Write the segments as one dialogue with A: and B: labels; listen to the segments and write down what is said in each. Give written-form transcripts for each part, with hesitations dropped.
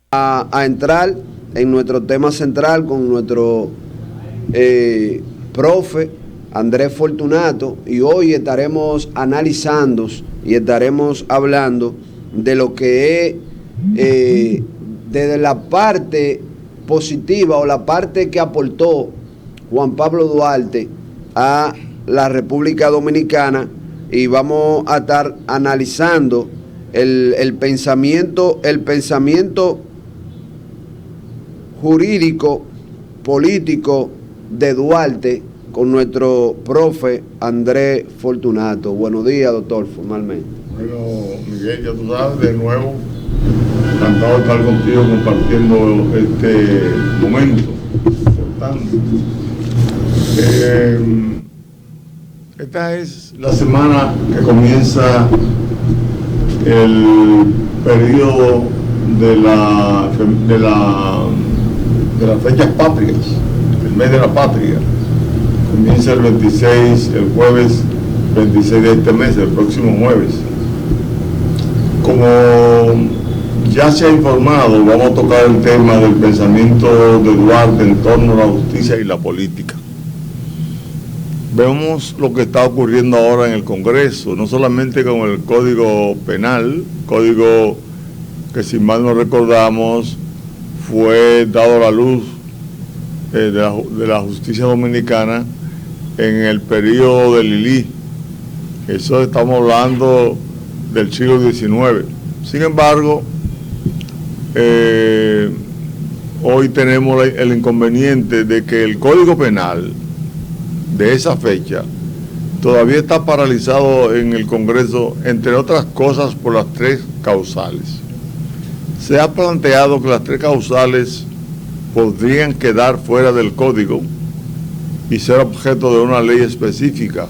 A: a entrar en nuestro tema central con nuestro profe Andrés Fortunato, y hoy estaremos analizando y estaremos hablando de lo que es desde la parte positiva o la parte que aportó Juan Pablo Duarte a la República Dominicana, y vamos a estar analizando el pensamiento jurídico, político de Duarte con nuestro profe Andrés Fortunato. Buenos días, doctor, formalmente.
B: Bueno, Miguel, ya tú sabes, de nuevo, encantado de estar contigo compartiendo este momento importante. Esta es la semana que comienza el periodo de las fechas patrias, el mes de la patria. Comienza el 26, el jueves 26 de este mes, el próximo jueves. Como ya se ha informado, vamos a tocar el tema del pensamiento de Duarte en torno a la justicia y la política. Vemos lo que está ocurriendo ahora en el Congreso, no solamente con el Código Penal, código que, si mal no recordamos, fue dado a la luz de la justicia dominicana en el periodo de Lili. Eso estamos hablando del siglo XIX. Sin embargo, hoy tenemos el inconveniente de que el Código Penal de esa fecha todavía está paralizado en el Congreso, entre otras cosas por las tres causales. Se ha planteado que las tres causales podrían quedar fuera del código y ser objeto de una ley específica.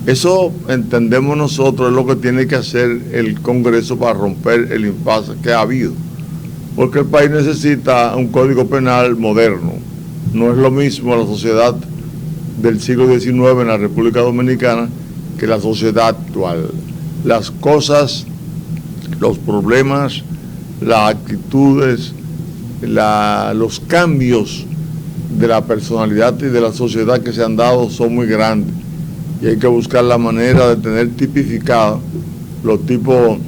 B: Eso, entendemos nosotros, es lo que tiene que hacer el Congreso para romper el impasse que ha habido, porque el país necesita un código penal moderno. No es lo mismo la sociedad del siglo XIX en la República Dominicana que la sociedad actual. Las cosas, los problemas, las actitudes, los cambios de la personalidad y de la sociedad que se han dado son muy grandes, y hay que buscar la manera de tener tipificados los tipos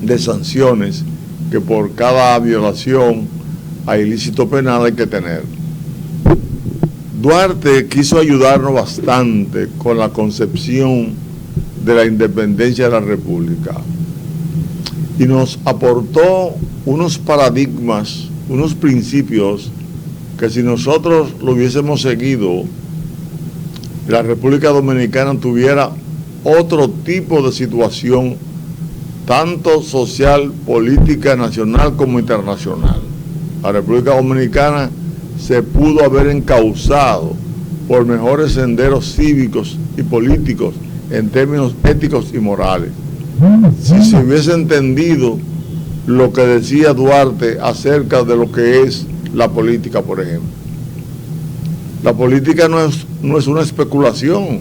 B: de sanciones que por cada violación a ilícito penal hay que tener. Duarte quiso ayudarnos bastante con la concepción de la independencia de la República y nos aportó unos paradigmas, unos principios que, si nosotros lo hubiésemos seguido, la República Dominicana tuviera otro tipo de situación, tanto social, política, nacional como internacional. La República Dominicana se pudo haber encauzado por mejores senderos cívicos y políticos en términos éticos y morales, si se hubiese entendido lo que decía Duarte acerca de lo que es la política, por ejemplo. La política no es una especulación,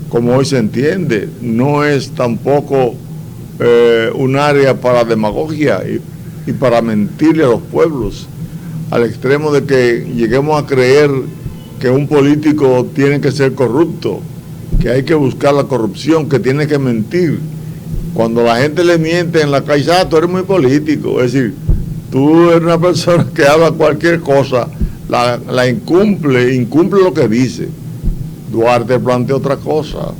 B: como hoy se entiende, no es tampoco un área para demagogia y para mentirle a los pueblos, al extremo de que lleguemos a creer que un político tiene que ser corrupto, que hay que buscar la corrupción, que tiene que mentir. Cuando la gente le miente en la calle, tú eres muy político, es decir, tú eres una persona que habla cualquier cosa, la incumple lo que dice. Duarte plantea otra cosa.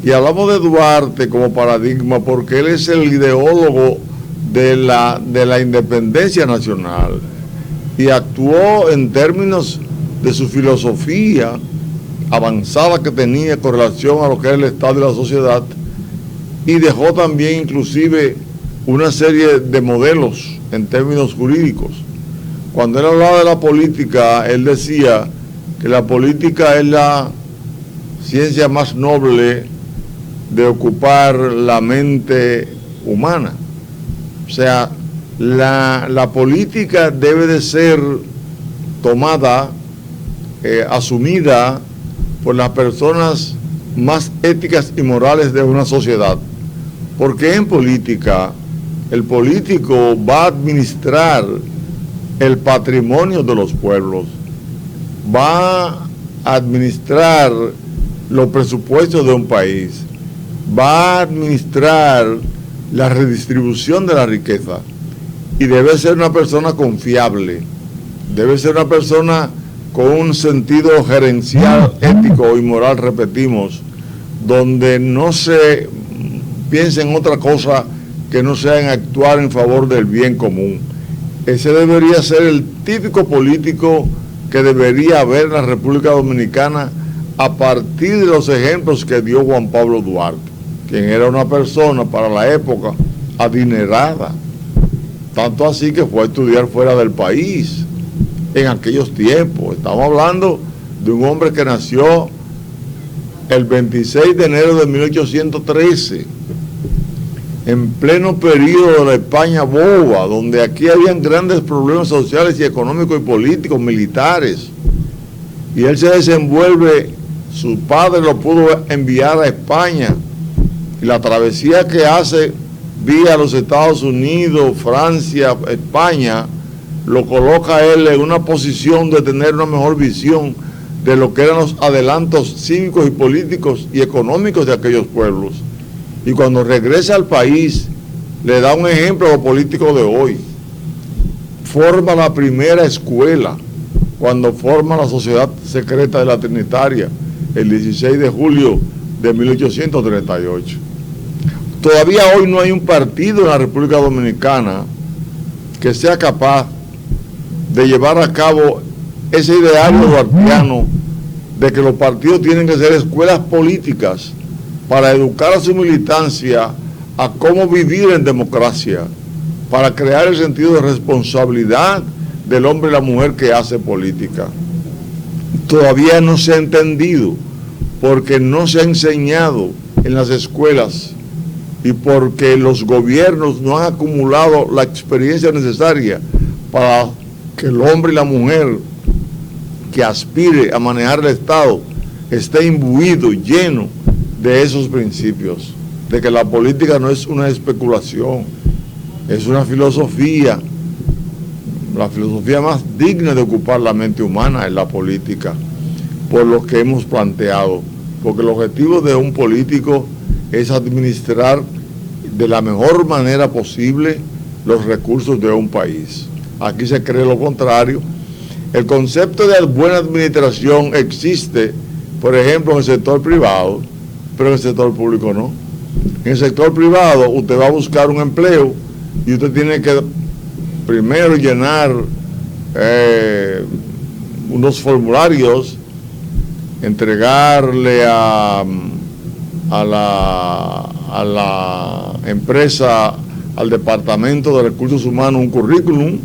B: Y hablamos de Duarte como paradigma porque él es el ideólogo de la independencia nacional y actuó en términos de su filosofía avanzada que tenía con relación a lo que es el Estado y la sociedad, y dejó también inclusive una serie de modelos en términos jurídicos. Cuando él hablaba de la política, él decía que la política es la ciencia más noble de ocupar la mente humana. O sea, la política debe de ser tomada, asumida por las personas más éticas y morales de una sociedad, porque en política El político va a administrar el patrimonio de los pueblos, va a administrar los presupuestos de un país, va a administrar la redistribución de la riqueza y debe ser una persona confiable, debe ser una persona con un sentido gerencial, ético y moral, repetimos, donde no se piense en otra cosa que no sea en actuar en favor del bien común. Ese debería ser el típico político que debería haber en la República Dominicana a partir de los ejemplos que dio Juan Pablo Duarte, quien era una persona para la época adinerada, tanto así que fue a estudiar fuera del país en aquellos tiempos. Estamos hablando de un hombre que nació el 26 de enero de 1813, en pleno periodo de la España boba, donde aquí habían grandes problemas sociales y económicos y políticos, militares, y él se desenvuelve, su padre lo pudo enviar a España, y la travesía que hace vía los Estados Unidos, Francia, España, lo coloca a él en una posición de tener una mejor visión de lo que eran los adelantos cívicos y políticos y económicos de aquellos pueblos. Y cuando regresa al país, le da un ejemplo a los políticos de hoy. Forma la primera escuela, cuando forma la Sociedad Secreta de la Trinitaria, el 16 de julio de 1838. Todavía hoy no hay un partido en la República Dominicana que sea capaz de llevar a cabo ese ideario duartiano de que los partidos tienen que ser escuelas políticas para educar a su militancia a cómo vivir en democracia, para crear el sentido de responsabilidad del hombre y la mujer que hace política. Todavía no se ha entendido, porque no se ha enseñado en las escuelas y porque los gobiernos no han acumulado la experiencia necesaria para que el hombre y la mujer que aspire a manejar el Estado esté imbuido, lleno de esos principios, de que la política no es una especulación, es una filosofía. La filosofía más digna de ocupar la mente humana es la política, por lo que hemos planteado, porque el objetivo de un político es administrar de la mejor manera posible los recursos de un país. Aquí se cree lo contrario. El concepto de buena administración existe, por ejemplo, en el sector privado, pero en el sector público no. En el sector privado usted va a buscar un empleo y usted tiene que primero llenar unos formularios, entregarle a la empresa, al Departamento de Recursos Humanos un currículum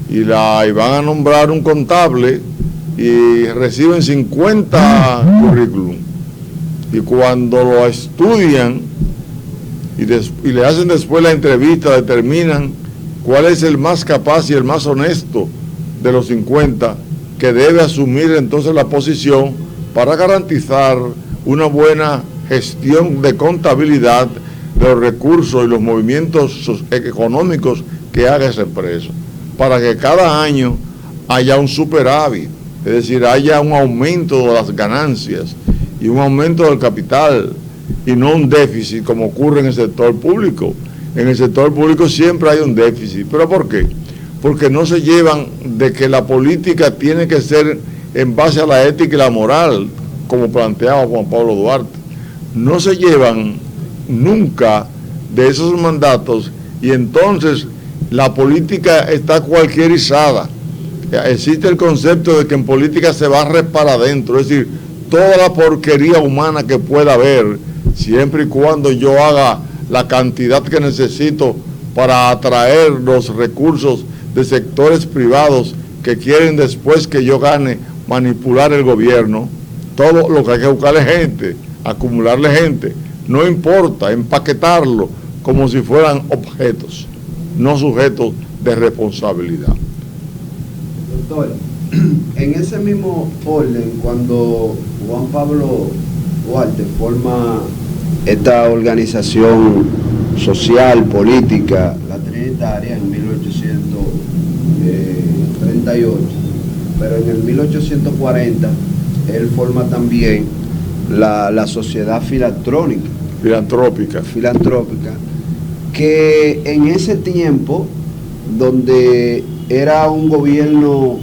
B: y van a nombrar un contable y reciben 50 currículum. Y cuando lo estudian y le hacen después la entrevista, determinan cuál es el más capaz y el más honesto de los 50 que debe asumir entonces la posición para garantizar una buena gestión de contabilidad de los recursos y los movimientos económicos que haga esa empresa, para que cada año haya un superávit, es decir, haya un aumento de las ganancias y un aumento del capital y no un déficit como ocurre en el sector público. En el sector público siempre hay un déficit. ¿Pero por qué? Porque no se llevan de que la política tiene que ser en base a la ética y la moral, como planteaba Juan Pablo Duarte. No se llevan nunca de esos mandatos y entonces la política está cualquierizada. Existe el concepto de que en política se barre para adentro, es decir, toda la porquería humana que pueda haber, siempre y cuando yo haga la cantidad que necesito para atraer los recursos de sectores privados que quieren después que yo gane manipular el gobierno. Todo lo que hay que buscarle gente, acumularle gente, no importa, empaquetarlo como si fueran objetos, no sujetos de responsabilidad.
A: Doctor, en ese mismo orden, cuando Juan Pablo Duarte forma esta organización social, política, la trinitaria en 1838, pero en el 1840 él forma también la Sociedad Filantrópica, que en ese tiempo, donde era un gobierno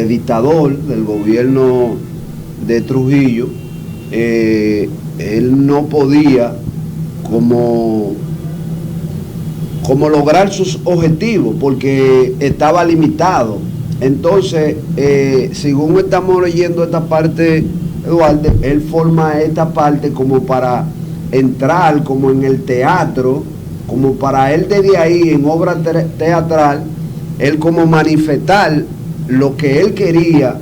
A: dictador, del gobierno de Trujillo, él no podía como lograr sus objetivos porque estaba limitado. Entonces, según estamos leyendo esta parte, Eduardo, él forma esta parte como para entrar como en el teatro, como para él desde ahí en obra teatral, él como manifestar lo que él quería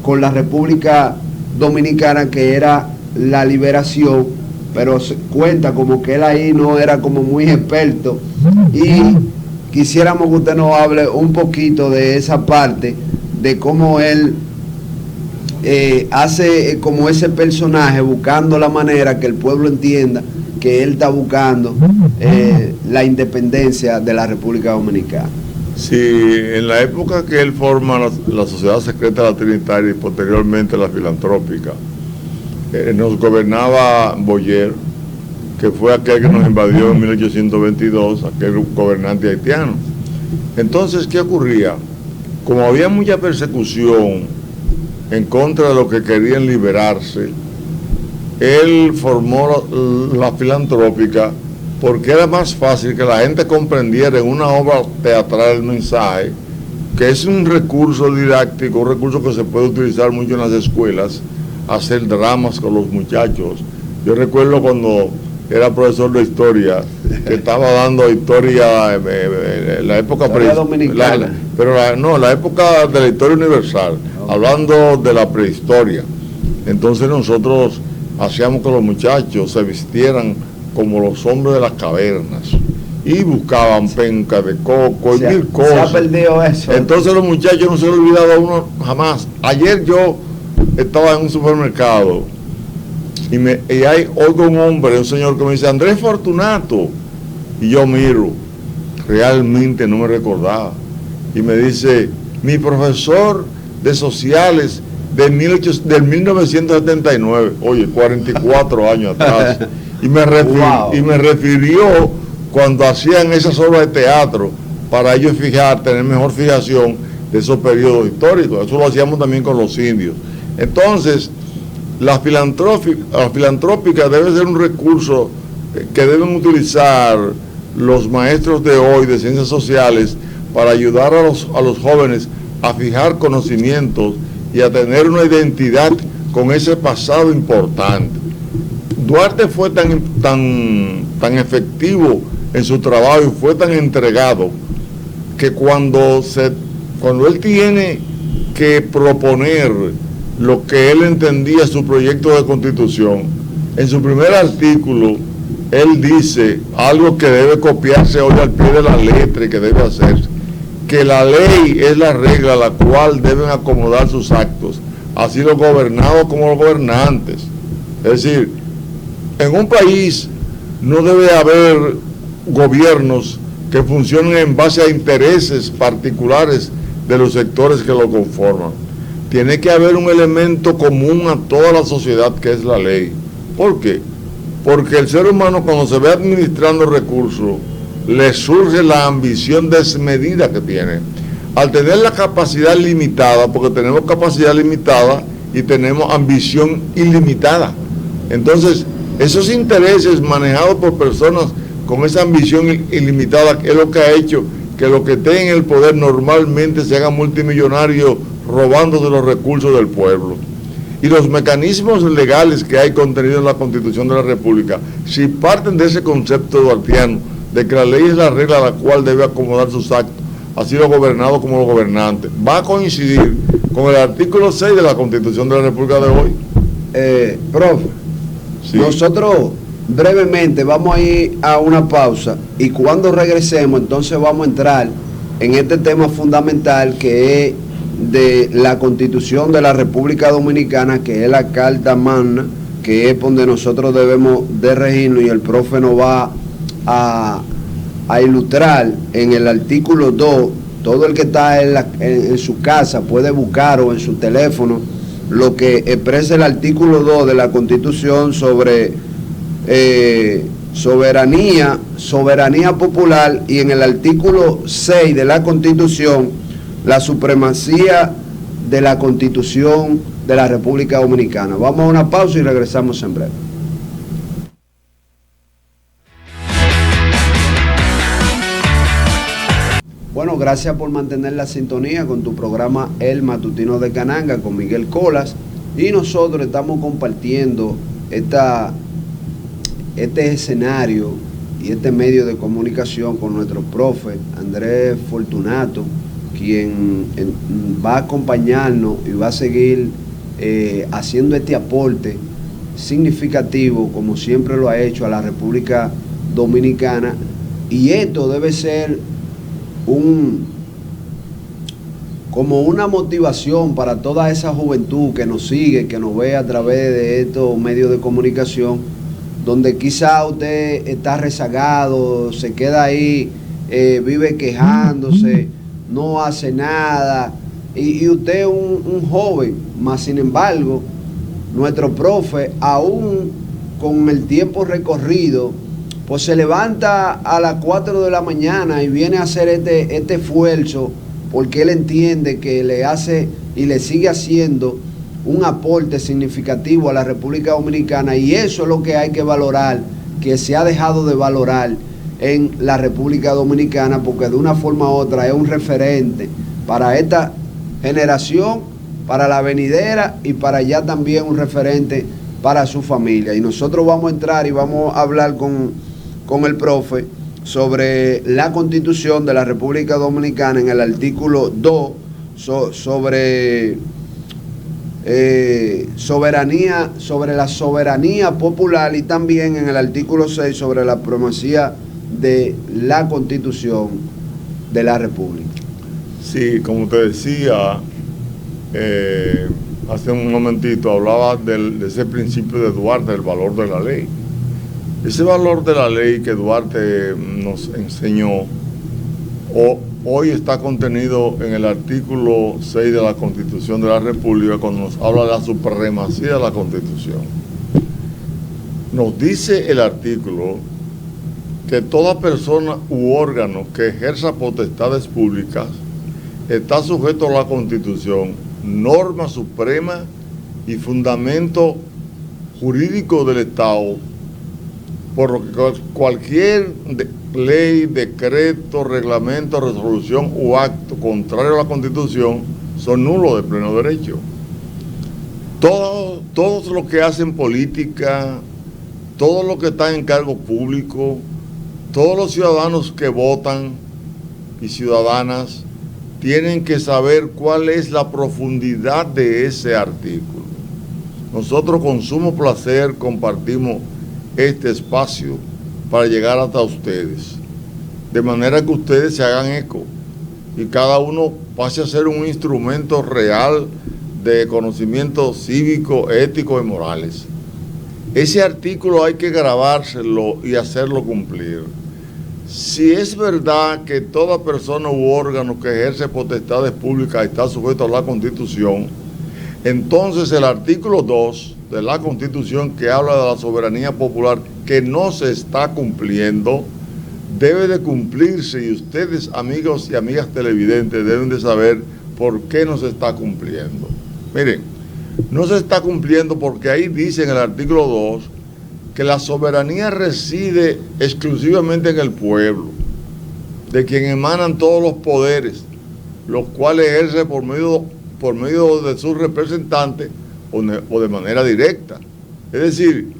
A: con la República Dominicana, que era la liberación, pero se cuenta como que él ahí no era como muy experto, y quisiéramos que usted nos hable un poquito de esa parte, de cómo él hace como ese personaje, buscando la manera que el pueblo entienda que él está buscando la independencia de la República Dominicana.
B: Sí, en la época que él forma la Sociedad Secreta de la Trinitaria y posteriormente la Filantrópica, nos gobernaba Boyer, que fue aquel que nos invadió en 1822, aquel gobernante haitiano. Entonces, ¿qué ocurría? Como había mucha persecución en contra de los que querían liberarse, él formó la Filantrópica porque era más fácil que la gente comprendiera en una obra teatral el mensaje, que es un recurso didáctico, un recurso que se puede utilizar mucho en las escuelas, hacer dramas con los muchachos. Yo recuerdo cuando era profesor de historia, que estaba dando historia la época
A: dominicana,
B: la época de la historia universal, hablando de la prehistoria. Entonces nosotros hacíamos que los muchachos se vistieran como los hombres de las cavernas y buscaban pencas de coco y mil cosas.
A: Se ha perdido eso.
B: Entonces los muchachos no se han olvidado a uno jamás. Ayer yo estaba en un supermercado y oigo un hombre, un señor que me dice: Andrés Fortunato, y yo miro, realmente no me recordaba, y me dice: mi profesor de sociales del 1979, oye, 44 años atrás, y me refirió cuando hacían esas obras de teatro para ellos tener mejor fijación de esos periodos históricos. Eso lo hacíamos también con los indios. Entonces, la filantrópica debe ser un recurso que deben utilizar los maestros de hoy de ciencias sociales para ayudar a los jóvenes a fijar conocimientos y a tener una identidad con ese pasado importante. Duarte fue tan efectivo en su trabajo y fue tan entregado que cuando él tiene que proponer lo que él entendía su proyecto de constitución, en su primer artículo él dice algo que debe copiarse hoy al pie de la letra y que debe hacerse: que la ley es la regla a la cual deben acomodar sus actos, así los gobernados como los gobernantes. Es decir, en un país no debe haber gobiernos que funcionen en base a intereses particulares de los sectores que lo conforman. Tiene que haber un elemento común a toda la sociedad, que es la ley. ¿Por qué? Porque el ser humano, cuando se ve administrando recursos, le surge la ambición desmedida que tiene. Al tener la capacidad limitada, porque tenemos capacidad limitada y tenemos ambición ilimitada. Entonces, esos intereses manejados por personas con esa ambición ilimitada es lo que ha hecho que los que estén en el poder normalmente se hagan multimillonarios robándose los recursos del pueblo. Y los mecanismos legales que hay contenidos en la Constitución de la República, si parten de ese concepto duartiano, de que la ley es la regla a la cual debe acomodar sus actos, así los gobernados como los gobernantes, va a coincidir con el artículo 6 de la Constitución de la República de hoy.
A: Profe, sí. Nosotros brevemente vamos a ir a una pausa y cuando regresemos entonces vamos a entrar en este tema fundamental, que es de la Constitución de la República Dominicana, que es la Carta Magna, que es donde nosotros debemos de regirnos, y el profe nos va a a ilustrar en el artículo 2, todo el que está en su casa puede buscar o en su teléfono lo que expresa el artículo 2 de la Constitución sobre soberanía popular, y en el artículo 6 de la Constitución, la supremacía de la Constitución de la República Dominicana. Vamos a una pausa y regresamos en breve. Bueno, gracias por mantener la sintonía con tu programa El Matutino de Cananga con Miguel Colas, y nosotros estamos compartiendo este escenario y este medio de comunicación con nuestro profe Andrés Fortunato, quien va a acompañarnos y va a seguir haciendo este aporte significativo, como siempre lo ha hecho, a la República Dominicana. Y esto debe ser como una motivación para toda esa juventud que nos sigue, que nos ve a través de estos medios de comunicación, donde quizá usted está rezagado, se queda ahí, vive quejándose, no hace nada, y usted es un joven, más sin embargo, nuestro profe, aún con el tiempo recorrido, pues se levanta a las 4 de la mañana y viene a hacer este esfuerzo, porque él entiende que le hace y le sigue haciendo un aporte significativo a la República Dominicana, y eso es lo que hay que valorar, que se ha dejado de valorar en la República Dominicana, porque de una forma u otra es un referente para esta generación, para la venidera, y para allá también un referente para su familia. Y nosotros vamos a entrar y vamos a hablar con el profe sobre la Constitución de la República Dominicana en el artículo 2 sobre la soberanía popular, y también en el artículo 6 sobre la supremacía de la Constitución de la República.
B: Sí, como te decía, hace un momentito hablaba de ese principio de Duarte, del valor de la ley. Ese valor de la ley que Duarte nos enseñó, hoy está contenido en el artículo 6 de la Constitución de la República, cuando nos habla de la supremacía de la Constitución. Nos dice el artículo que toda persona u órgano que ejerza potestades públicas está sujeto a la Constitución, norma suprema y fundamento jurídico del Estado, por lo que cualquier ley, decreto, reglamento, resolución o acto contrario a la Constitución son nulos de pleno derecho. Todos los que hacen política, todos los que están en cargo público, todos los ciudadanos que votan y ciudadanas tienen que saber cuál es la profundidad de ese artículo. Nosotros con sumo placer compartimos este espacio para llegar hasta ustedes, de manera que ustedes se hagan eco y cada uno pase a ser un instrumento real de conocimiento cívico, ético y morales. Ese artículo hay que grabárselo y hacerlo cumplir. Si es verdad que toda persona u órgano que ejerce potestades públicas está sujeto a la Constitución, entonces el artículo 2 de la Constitución, que habla de la soberanía popular, que no se está cumpliendo, debe de cumplirse, y ustedes, amigos y amigas televidentes, deben de saber por qué no se está cumpliendo. Miren, no se está cumpliendo porque ahí dice en el artículo 2 que la soberanía reside exclusivamente en el pueblo, de quien emanan todos los poderes, los cuales ejerce por medio de sus representantes o de manera directa. Es decir,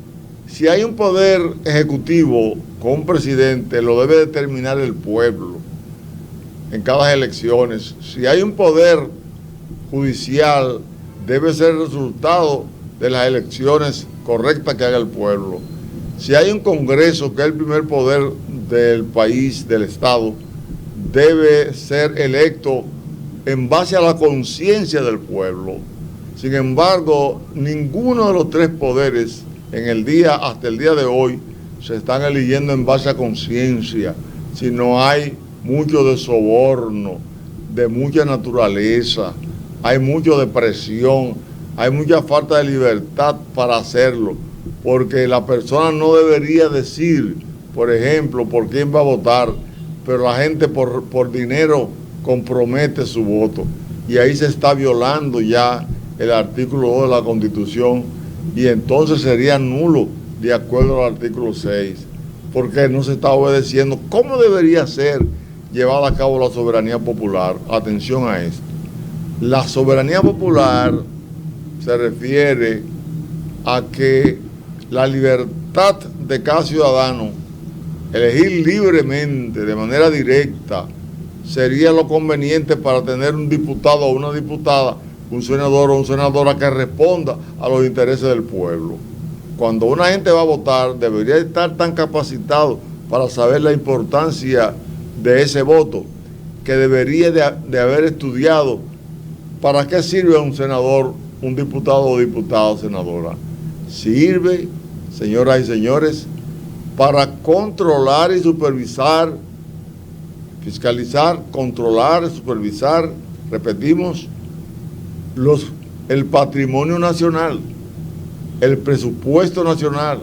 B: si hay un poder ejecutivo con un presidente, lo debe determinar el pueblo en cada elecciones. Si hay un poder judicial, debe ser el resultado de las elecciones correctas que haga el pueblo. Si hay un Congreso, que es el primer poder del país, del Estado, debe ser electo en base a la conciencia del pueblo. Sin embargo, ninguno de los tres poderes hasta el día de hoy, se están eligiendo en base a conciencia, sino hay mucho de soborno, de mucha naturaleza, hay mucho de presión, hay mucha falta de libertad para hacerlo, porque la persona no debería decir, por ejemplo, por quién va a votar, pero la gente por dinero compromete su voto, y ahí se está violando ya el artículo 2 de la Constitución, y entonces sería nulo de acuerdo al artículo 6, porque no se está obedeciendo cómo debería ser llevada a cabo la soberanía popular. Atención a esto. La soberanía popular se refiere a que la libertad de cada ciudadano, elegir libremente, de manera directa, sería lo conveniente para tener un diputado o una diputada, un senador o una senadora que responda a los intereses del pueblo. Cuando una gente va a votar, debería estar tan capacitado para saber la importancia de ese voto, que debería de haber estudiado para qué sirve un senador, un diputado o diputada o senadora. Sirve, señoras y señores, para controlar y supervisar, fiscalizar, controlar, supervisar, repetimos, el patrimonio nacional, el presupuesto nacional,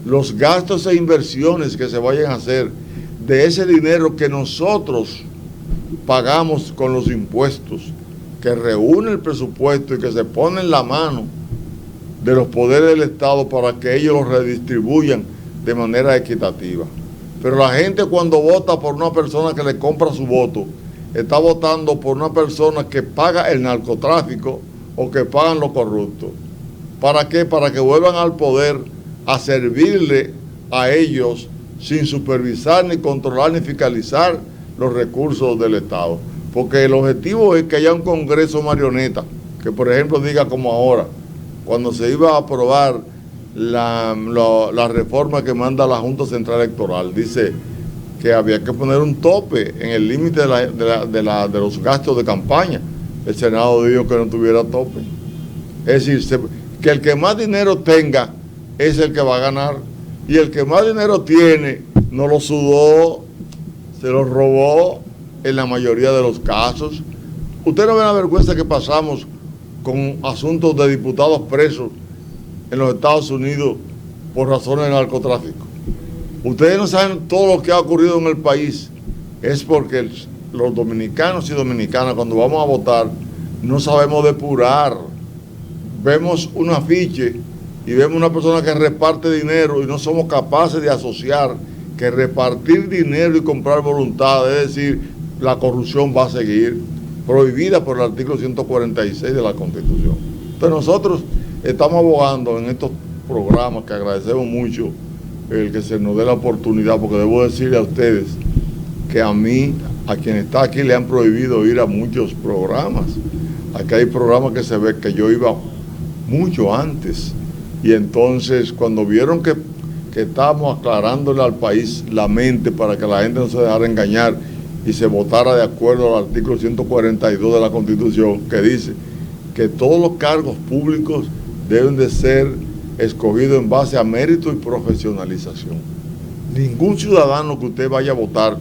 B: los gastos e inversiones que se vayan a hacer de ese dinero que nosotros pagamos con los impuestos, que reúne el presupuesto y que se pone en la mano de los poderes del Estado para que ellos lo redistribuyan de manera equitativa. Pero la gente, cuando vota por una persona que le compra su voto, está votando por una persona que paga el narcotráfico o que pagan los corruptos. ¿Para qué? Para que vuelvan al poder a servirle a ellos sin supervisar, ni controlar, ni fiscalizar los recursos del Estado. Porque el objetivo es que haya un Congreso marioneta, que por ejemplo diga como ahora, cuando se iba a aprobar la reforma que manda la Junta Central Electoral, dice que había que poner un tope en el límite de los gastos de campaña. El Senado dijo que no tuviera tope. Es decir, que el que más dinero tenga es el que va a ganar, y el que más dinero tiene no lo sudó, se lo robó en la mayoría de los casos. Ustedes no ven la vergüenza que pasamos con asuntos de diputados presos en los Estados Unidos por razones de narcotráfico. Ustedes no saben todo lo que ha ocurrido en el país. Es porque los dominicanos y dominicanas, cuando vamos a votar, no sabemos depurar. Vemos un afiche y vemos una persona que reparte dinero y no somos capaces de asociar que repartir dinero y comprar voluntad, es decir, la corrupción va a seguir, prohibida por el artículo 146 de la Constitución. Entonces nosotros estamos abogando en estos programas, que agradecemos mucho el que se nos dé la oportunidad, porque debo decirle a ustedes que a mí, a quien está aquí, le han prohibido ir a muchos programas. Aquí hay programas que se ve que yo iba mucho antes, y entonces cuando vieron que estábamos aclarándole al país la mente para que la gente no se dejara engañar y se votara de acuerdo al artículo 142 de la Constitución, que dice que todos los cargos públicos deben de ser escogidos en base a mérito y profesionalización. Ningún ciudadano que usted vaya a votar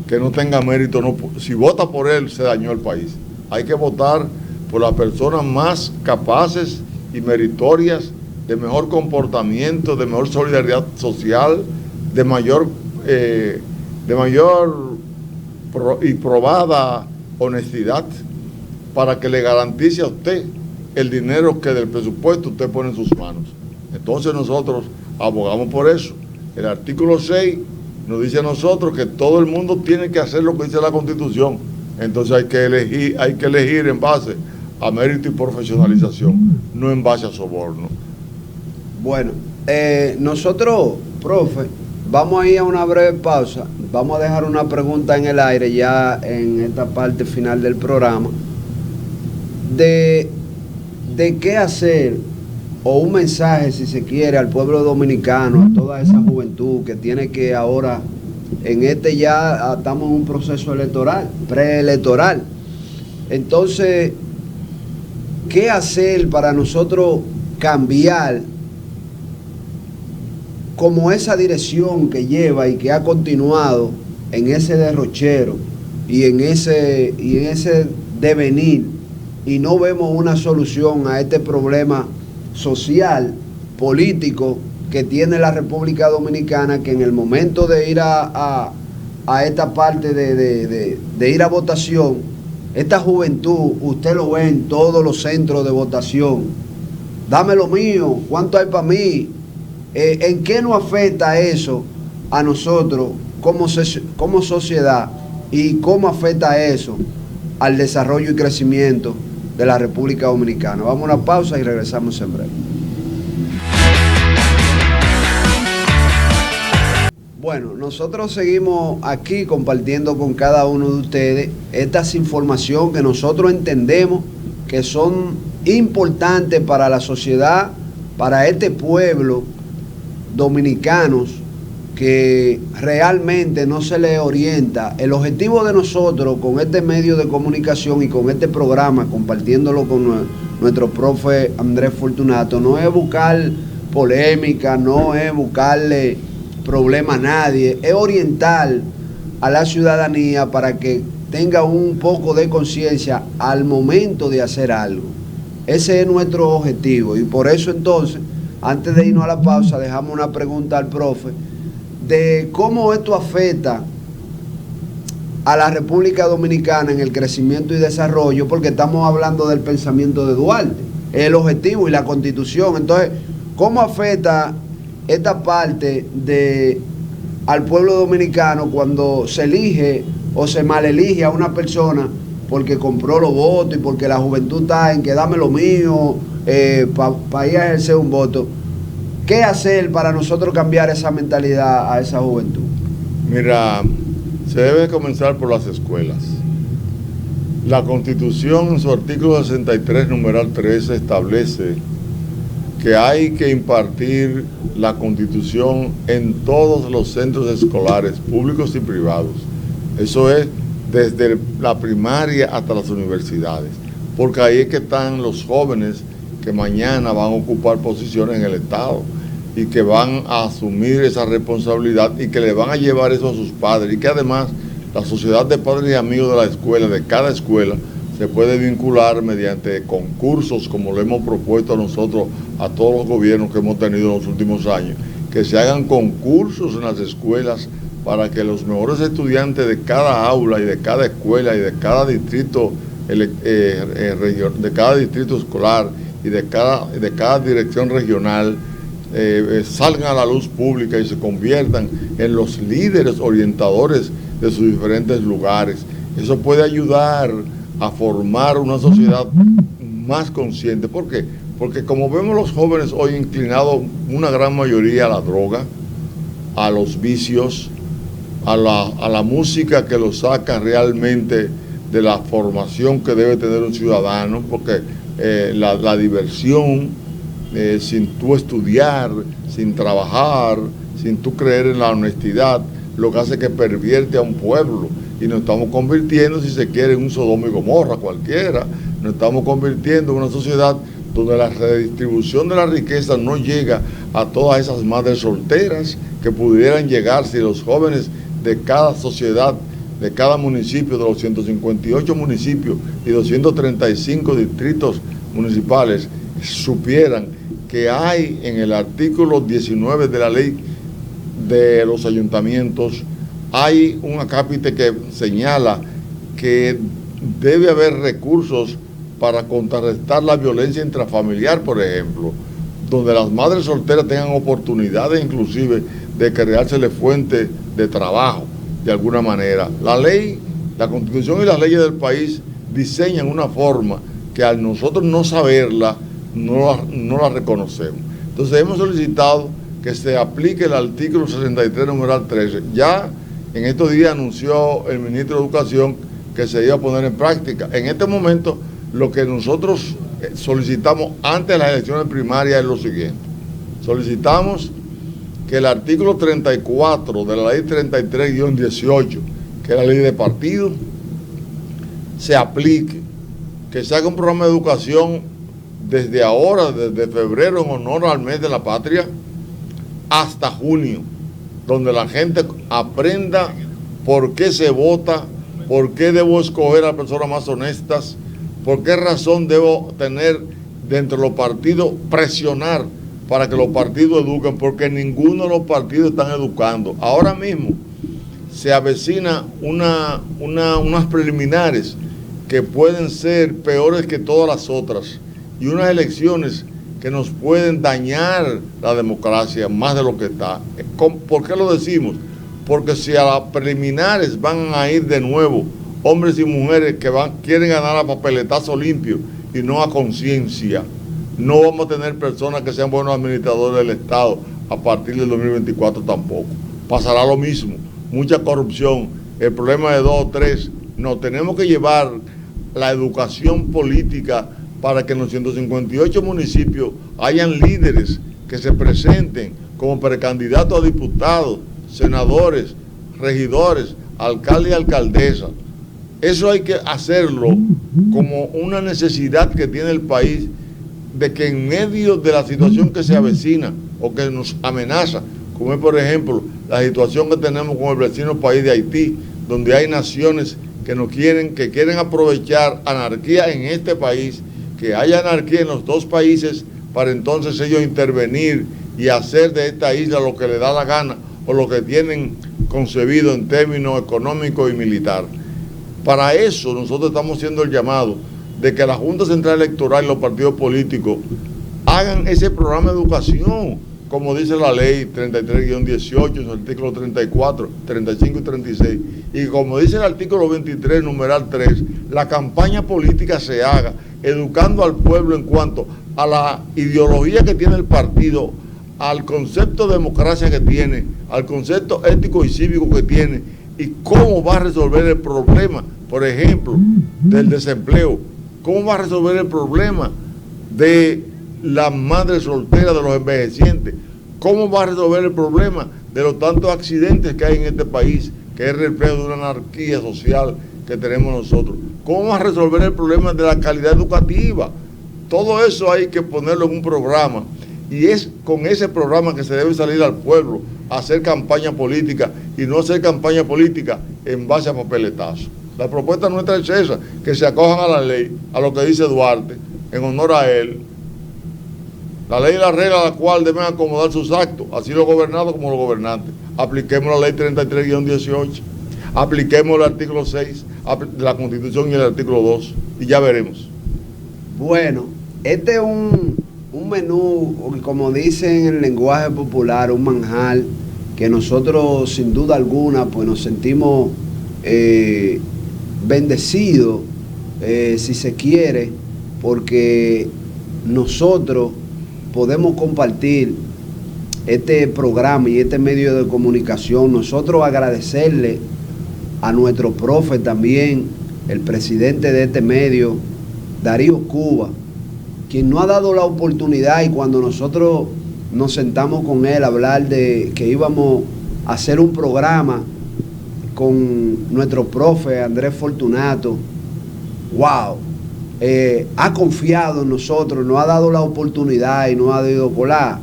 B: que no tenga mérito, no, si vota por él, se dañó el país. Hay que votar por las personas más capaces y meritorias, de mejor comportamiento, de mejor solidaridad social, de mayor y probada honestidad, para que le garantice a usted el dinero que del presupuesto usted pone en sus manos. Entonces nosotros abogamos por eso. El artículo 6 nos dice a nosotros que todo el mundo tiene que hacer lo que dice la Constitución. Entonces hay que elegir en base a mérito y profesionalización, no en base a soborno.
A: Bueno, nosotros, profe, vamos a ir a una breve pausa. Vamos a dejar una pregunta en el aire ya en esta parte final del programa, de qué hacer, o un mensaje, si se quiere, al pueblo dominicano, a toda esa juventud que tiene que ahora, ya estamos en un proceso electoral, preelectoral. Entonces, ¿qué hacer para nosotros cambiar como esa dirección que lleva y que ha continuado en ese derrochero y en ese devenir, y no vemos una solución a este problema social, político que tiene la República Dominicana, que en el momento de ir a esta parte de ir a votación, esta juventud, usted lo ve en todos los centros de votación. Dame lo mío, ¿cuánto hay para mí? ¿En qué nos afecta eso a nosotros como sociedad, y cómo afecta eso al desarrollo y crecimiento de la República Dominicana? Vamos a una pausa y regresamos en breve. Bueno, nosotros seguimos aquí compartiendo con cada uno de ustedes estas informaciones que nosotros entendemos que son importantes para la sociedad, para este pueblo dominicanos, que realmente no se les orienta. El objetivo de nosotros con este medio de comunicación y con este programa, compartiéndolo con nuestro profe Andrés Fortunato, no es buscar polémica, no es buscarle problema a nadie, es orientar a la ciudadanía para que tenga un poco de conciencia al momento de hacer algo. Ese es nuestro objetivo, y por eso entonces, antes de irnos a la pausa, dejamos una pregunta al profe de cómo esto afecta a la República Dominicana en el crecimiento y desarrollo, porque estamos hablando del pensamiento de Duarte, el objetivo y la Constitución. Entonces, ¿cómo afecta esta parte al pueblo dominicano cuando se elige o se mal elige a una persona porque compró los votos y porque la juventud está en que dame lo mío para ir a ejercer un voto? ¿Qué hacer para nosotros cambiar esa mentalidad a esa juventud?
B: Mira, se debe comenzar por las escuelas. La Constitución, en su artículo 63, numeral 13, establece que hay que impartir la Constitución en todos los centros escolares, públicos y privados. Eso es desde la primaria hasta las universidades, porque ahí es que están los jóvenes que mañana van a ocupar posiciones en el Estado y que van a asumir esa responsabilidad y que le van a llevar eso a sus padres, y que además la sociedad de padres y amigos de la escuela, de cada escuela, se puede vincular mediante concursos, como lo hemos propuesto nosotros a todos los gobiernos que hemos tenido en los últimos años, que se hagan concursos en las escuelas para que los mejores estudiantes de cada aula y de cada escuela y de cada distrito, de cada distrito escolar y de cada dirección regional salgan a la luz pública y se conviertan en los líderes orientadores de sus diferentes lugares. Eso puede ayudar a formar una sociedad más consciente. ¿Por qué? Porque como vemos los jóvenes hoy inclinados, una gran mayoría a la droga, a los vicios, a la música que los saca realmente de la formación que debe tener un ciudadano, porque la diversión, sin tú estudiar, sin trabajar, sin tú creer en la honestidad, lo que hace es que pervierte a un pueblo, y nos estamos convirtiendo, si se quiere, en un Sodoma y Gomorra cualquiera. Nos estamos convirtiendo en una sociedad donde la redistribución de la riqueza no llega a todas esas madres solteras que pudieran llegar si los jóvenes de cada sociedad, de cada municipio, de los 158 municipios y 235 distritos municipales, supieran que hay en el artículo 19 de la ley de los ayuntamientos, hay un acápite que señala que debe haber recursos para contrarrestar la violencia intrafamiliar, por ejemplo, donde las madres solteras tengan oportunidades inclusive de creársele fuente de trabajo de alguna manera. La ley, la Constitución y las leyes del país diseñan una forma que al nosotros no saberla, no la reconocemos. Entonces hemos solicitado que se aplique el artículo 63, numeral 13. Ya en estos días anunció el ministro de Educación que se iba a poner en práctica. En este momento, lo que nosotros solicitamos antes de las elecciones primarias es lo siguiente. Solicitamos que el artículo 34 de la ley 33-18, que es la ley de partidos, se aplique, que se haga un programa de educación desde ahora, desde febrero, en honor al mes de la patria, hasta junio, donde la gente aprenda por qué se vota, por qué debo escoger a personas más honestas, por qué razón debo tener dentro de los partidos, presionar para que los partidos eduquen, porque ninguno de los partidos están educando. Ahora mismo se avecina unas preliminares que pueden ser peores que todas las otras y unas elecciones que nos pueden dañar la democracia más de lo que está. ¿Por qué lo decimos? Porque si a las preliminares van a ir de nuevo hombres y mujeres que quieren ganar a papeletazo limpio y no a conciencia, no vamos a tener personas que sean buenos administradores del Estado a partir del 2024 tampoco. Pasará lo mismo, mucha corrupción, el problema de 2 o 3. No, tenemos que llevar la educación política para que en los 158 municipios hayan líderes que se presenten como precandidatos a diputados, senadores, regidores, alcaldes y alcaldesas. Eso hay que hacerlo como una necesidad que tiene el país, de que en medio de la situación que se avecina o que nos amenaza, como es por ejemplo la situación que tenemos con el vecino país de Haití, donde hay naciones que quieren aprovechar anarquía en este país, que haya anarquía en los dos países para entonces ellos intervenir y hacer de esta isla lo que les da la gana o lo que tienen concebido en términos económicos y militar. Para eso nosotros estamos haciendo el llamado de que la Junta Central Electoral y los partidos políticos hagan ese programa de educación, como dice la ley 33-18, en el artículo 34, 35 y 36, y como dice el artículo 23, numeral 3, la campaña política se haga educando al pueblo en cuanto a la ideología que tiene el partido, al concepto de democracia que tiene, al concepto ético y cívico que tiene, y cómo va a resolver el problema, por ejemplo, del desempleo, cómo va a resolver el problema de las madres solteras, de los envejecientes, cómo va a resolver el problema de los tantos accidentes que hay en este país, que es el reflejo de una anarquía social que tenemos nosotros, cómo va a resolver el problema de la calidad educativa. Todo eso hay que ponerlo en un programa, y es con ese programa que se debe salir al pueblo a hacer campaña política, y no hacer campaña política en base a papeletazo. La propuesta nuestra es esa, que se acojan a la ley, a lo que dice Duarte, en honor a él. La ley y la regla a la cual deben acomodar sus actos, así los gobernados como los gobernantes. Apliquemos la ley 33-18, apliquemos el artículo 6 de la Constitución y el artículo 2, y ya veremos.
A: Bueno, este es un menú, como dicen en el lenguaje popular, un manjar, que nosotros sin duda alguna pues nos sentimos bendecidos, si se quiere, porque nosotros podemos compartir este programa y este medio de comunicación. Nosotros agradecerle a nuestro profe también, el presidente de este medio, Darío Cuba, quien nos ha dado la oportunidad, y cuando nosotros nos sentamos con él a hablar de que íbamos a hacer un programa con nuestro profe Andrés Fortunato, wow, ha confiado en nosotros, nos ha dado la oportunidad y nos ha dicho, colar,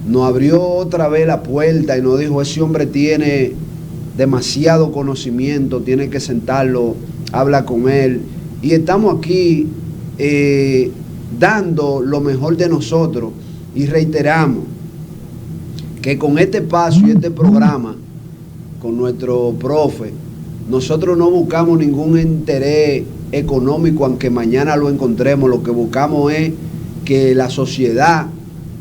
A: nos abrió otra vez la puerta y nos dijo, ese hombre tiene demasiado conocimiento, tiene que sentarlo, habla con él, y estamos aquí dando lo mejor de nosotros, y reiteramos que con este paso y este programa con nuestro profe, nosotros no buscamos ningún interés económico, aunque mañana lo encontremos. Lo que buscamos es que la sociedad,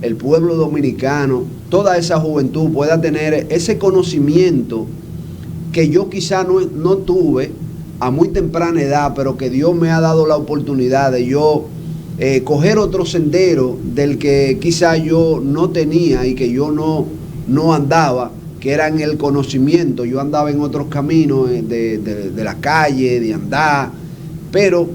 A: el pueblo dominicano, toda esa juventud pueda tener ese conocimiento que yo quizá no tuve a muy temprana edad, pero que Dios me ha dado la oportunidad de yo coger otro sendero del que quizá yo no tenía y que yo no andaba, que era en el conocimiento. Yo andaba en otros caminos de la calle, de andar, pero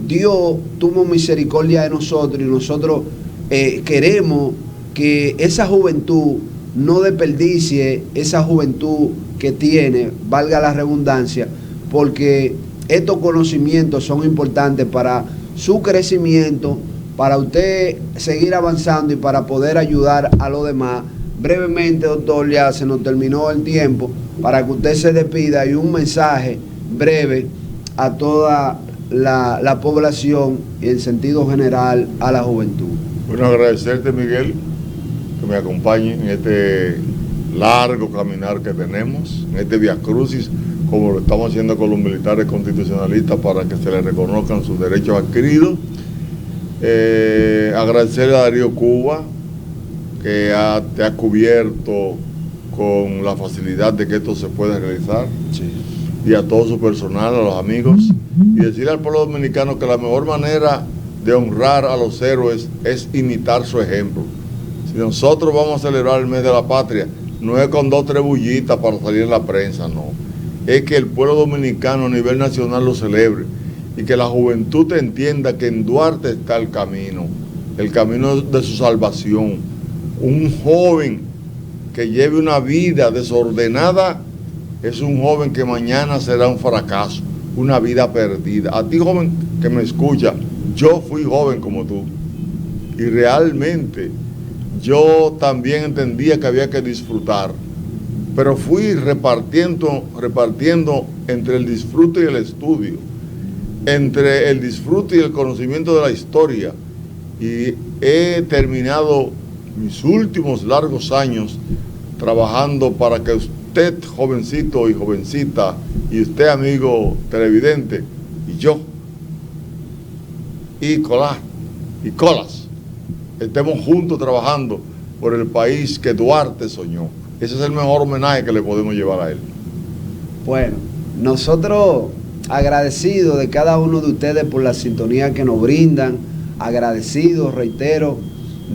A: Dios tuvo misericordia de nosotros, y nosotros queremos que esa juventud no desperdicie esa juventud que tiene, valga la redundancia, porque estos conocimientos son importantes para su crecimiento, para usted seguir avanzando y para poder ayudar a los demás. Brevemente, doctor, ya se nos terminó el tiempo, para que usted se despida y un mensaje breve a toda la población y en sentido general a la juventud.
B: Bueno, agradecerte, Miguel, que me acompañe en este largo caminar que tenemos, en este Vía Crucis, como lo estamos haciendo con los militares constitucionalistas para que se les reconozcan sus derechos adquiridos. Agradecerle a Darío Cuba, que te ha cubierto con la facilidad de que esto se pueda realizar, sí, y a todo su personal, a los amigos, y decirle al pueblo dominicano que la mejor manera de honrar a los héroes es imitar su ejemplo. Si nosotros vamos a celebrar el mes de la patria, no es con 2 o 3 bullitas para salir en la prensa, no. Es que el pueblo dominicano a nivel nacional lo celebre y que la juventud entienda que en Duarte está el camino de su salvación. Un joven que lleve una vida desordenada es un joven que mañana será un fracaso, una vida perdida. A ti, joven que me escucha, yo fui joven como tú y realmente yo también entendía que había que disfrutar, pero fui repartiendo entre el disfrute y el estudio, entre el disfrute y el conocimiento de la historia, y he terminado mis últimos largos años trabajando para que usted, jovencito y jovencita, y usted, amigo televidente, y yo, y Colas, estemos juntos trabajando por el país que Duarte soñó. Ese es el mejor homenaje que le podemos llevar a él.
A: Bueno, nosotros agradecidos de cada uno de ustedes por la sintonía que nos brindan, agradecidos, reitero,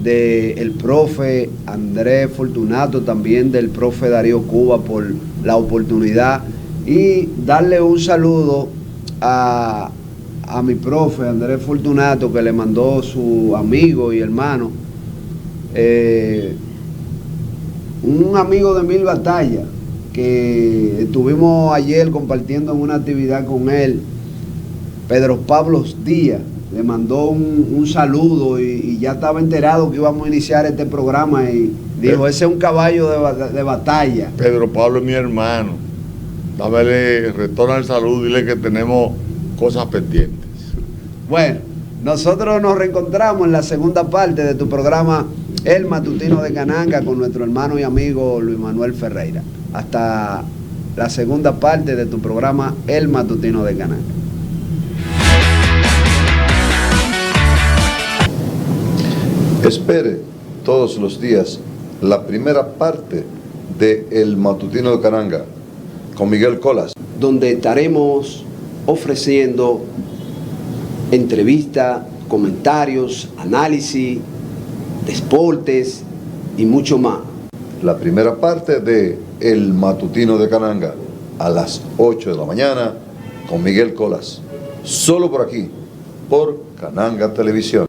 A: del profe Andrés Fortunato, también del profe Darío Cuba por la oportunidad, y darle un saludo a mi profe Andrés Fortunato, que le mandó su amigo y hermano, un amigo de Mil Batallas, que estuvimos ayer compartiendo en una actividad con él, Pedro Pablo Díaz. Le mandó un saludo y ya estaba enterado que íbamos a iniciar este programa y dijo, ese es un caballo de batalla.
B: Pedro Pablo es mi hermano. Dámele, retorna el saludo, dile que tenemos cosas pendientes.
A: Bueno, nosotros nos reencontramos en la segunda parte de tu programa El Matutino de Cananga con nuestro hermano y amigo Luis Manuel Ferreira. Hasta la segunda parte de tu programa El Matutino de Cananga.
C: Espere todos los días la primera parte de El Matutino de Cananga con Miguel Colas,
A: donde estaremos ofreciendo entrevistas, comentarios, análisis, deportes y mucho más.
C: La primera parte de El Matutino de Cananga a las 8 de la mañana con Miguel Colas, solo por aquí, por Cananga Televisión.